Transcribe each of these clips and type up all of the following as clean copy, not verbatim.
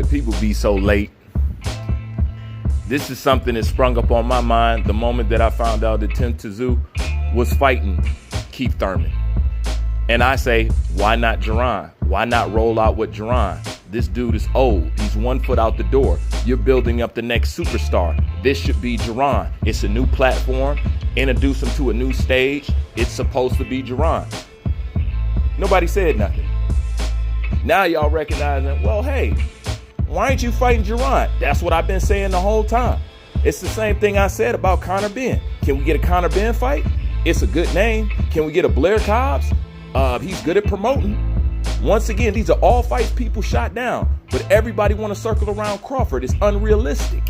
Boy, people be so late. This is something that sprung up on my mind the moment that I found out that Tim Tszyu was fighting Keith Thurman. And I say, why not Jaron? Why not roll out with Jaron? This dude is old. He's 1 foot out the door. You're building up the next superstar. This should be Jaron. It's a new platform. Introduce him to a new stage. It's supposed to be Jaron. Nobody said nothing. Now y'all recognizing, well, hey, why ain't you fighting Jaron? That's what I've been saying the whole time. It's the same thing I said about Conor Benn. Can we get a Conor Benn fight? It's a good name. Can we get a Blair Cobbs? He's good at promoting. Once again, these are all fights people shot down, but everybody want to circle around Crawford. It's unrealistic.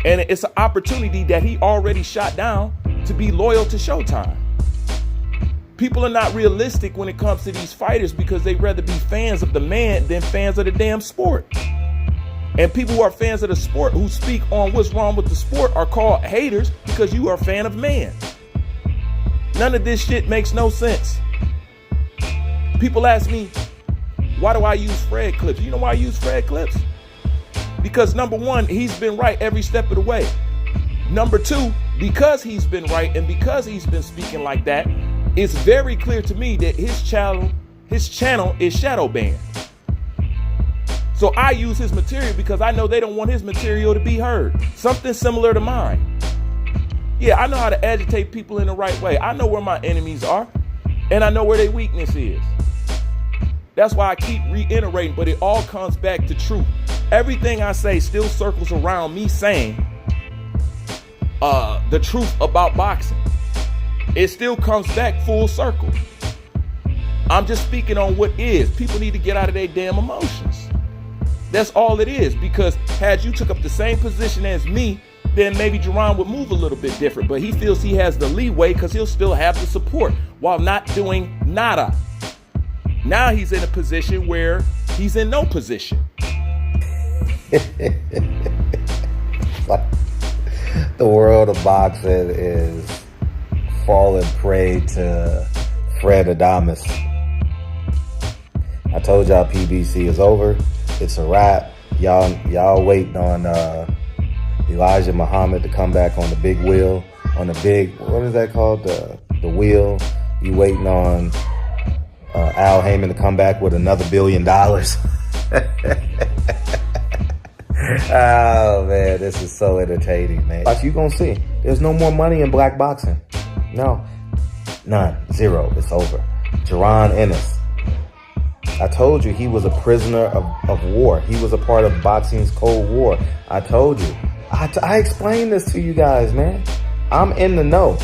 And it's an opportunity that he already shot down to be loyal to Showtime. People are not realistic when it comes to these fighters because they'd rather be fans of the man than fans of the damn sport. And people who are fans of the sport who speak on what's wrong with the sport are called haters because you are a fan of man. None of this shit makes no sense. People ask me, why do I use Fred clips? You know why I use Fred clips? Because number one, he's been right every step of the way. Number two, because he's been right and because he's been speaking like that, it's very clear to me that his channel is shadow banned. So I use his material because I know they don't want his material to be heard. Something similar to mine. Yeah, I know how to agitate people in the right way. I know where my enemies are and I know where their weakness is. That's why I keep reiterating, but it all comes back to truth. Everything I say still circles around me saying the truth about boxing. It still comes back full circle. I'm just speaking on what is. People need to get out of their damn emotions. That's all it is, because had you took up the same position as me, then maybe Jaron would move a little bit different, but he feels he has the leeway because he'll still have the support while not doing nada. Now he's in a position where he's in no position. The world of boxing is falling prey to Fred Adamus. I told y'all PBC is over. It's a wrap. Y'all waiting on Elijah Muhammad to come back on the big wheel, on the big, what is that called? The wheel. You waiting on Al Heyman to come back with another $1 billion. Oh man, this is so entertaining, man. But you gonna see, there's no more money in black boxing. No, none, zero. It's over. Jaron Ennis. I told you he was a prisoner of war. He was a part of boxing's Cold War. I told you. I explained this to you guys, man. I'm in the know.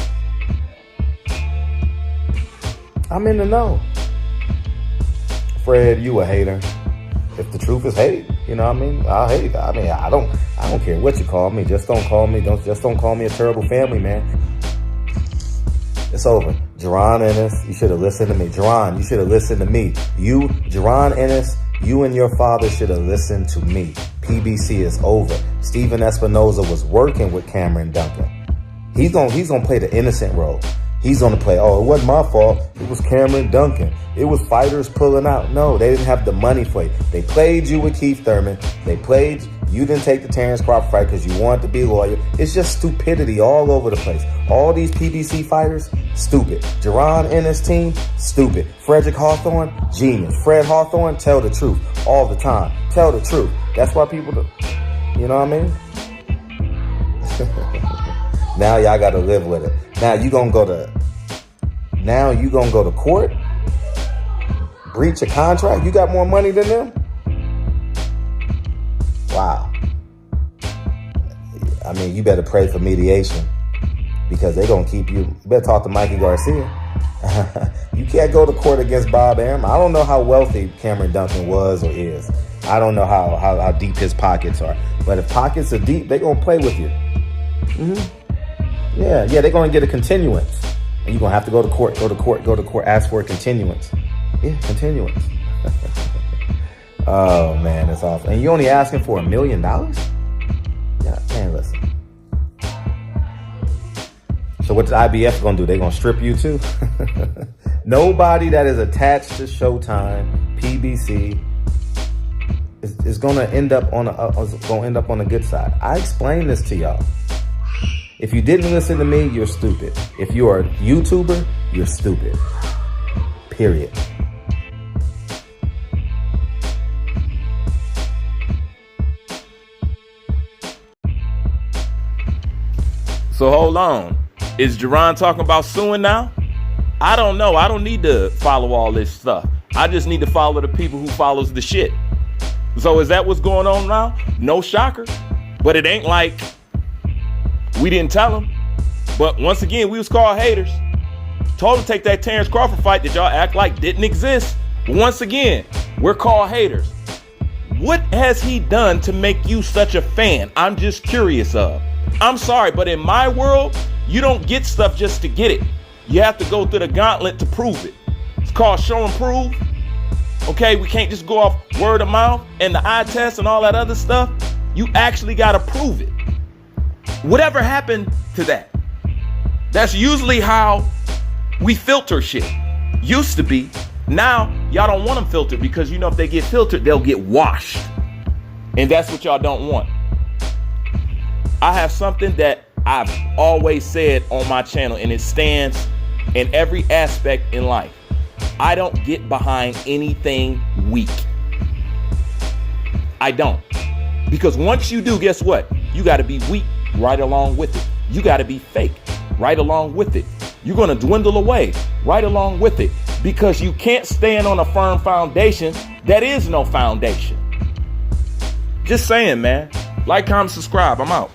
I'm in the know. Fred, you a hater. If the truth is hate, you know what I mean? I'll hate. I mean, I don't care what you call me. Just don't call me. Don't call me a terrible family, man. It's over. Jaron Ennis, you should have listened to me. Jaron, you should have listened to me. You, Jaron Ennis, you and your father should have listened to me. PBC is over. Steven Espinoza was working with Cameron Duncan. He's gonna play the innocent role. He's gonna play, oh, it wasn't my fault. It was Cameron Duncan. It was fighters pulling out. No, they didn't have the money for you. They played you with Keith Thurman. You didn't take the Terrence Crawford fight because you wanted to be loyal. It's just stupidity all over the place. All these PBC fighters, stupid. Jaron Ennis team, stupid. Frederick Hawthorne, genius. Fred Hawthorne, tell the truth all the time. Tell the truth. That's why people do. You know what I mean? Now y'all got to live with it. Now you gonna go to court? Breach a contract? You got more money than them? Wow. I mean, you better pray for mediation because they're gonna keep you. You better talk to Mikey Garcia. You can't go to court against Bob Arum. I don't know how wealthy Cameron Duncan was or is. I don't know how deep his pockets are. But if pockets are deep, they're gonna play with you. Yeah, they're going to get a continuance. And you're going to have to go to court, ask for a continuance. Yeah, continuance. Oh, man, that's awful. And you're only asking for $1 million? Yeah, man, listen. So what's IBF going to do? They're going to strip you too? Nobody that is attached to Showtime, PBC, is going to end up on a good side. I explained this to y'all. If you didn't listen to me, you're stupid. If you are a YouTuber, you're stupid. Period. So hold on. Is Jaron talking about suing now? I don't know. I don't need to follow all this stuff. I just need to follow the people who follows the shit. So is that what's going on now? No shocker. But it ain't like we didn't tell them. But once again, we was called haters. Told them to take that Terrence Crawford fight that y'all act like didn't exist. But once again, we're called haters. What has he done to make you such a fan? I'm just curious of. I'm sorry, but in my world, you don't get stuff just to get it. You have to go through the gauntlet to prove it. It's called show and prove. Okay, we can't just go off word of mouth and the eye test and all that other stuff. You actually got to prove it. Whatever happened to that? That's usually how we filter shit. Used to be. Now, y'all don't want them filtered because you know if they get filtered, they'll get washed. And that's what y'all don't want. I have something that I've always said on my channel, and it stands in every aspect in life. I don't get behind anything weak. I don't. Because once you do, guess what? You got to be weak right along with it. You got to be fake right along with it. You're going to dwindle away right along with it because you can't stand on a firm foundation that is no foundation. Just saying, man. Like, comment, subscribe. I'm out.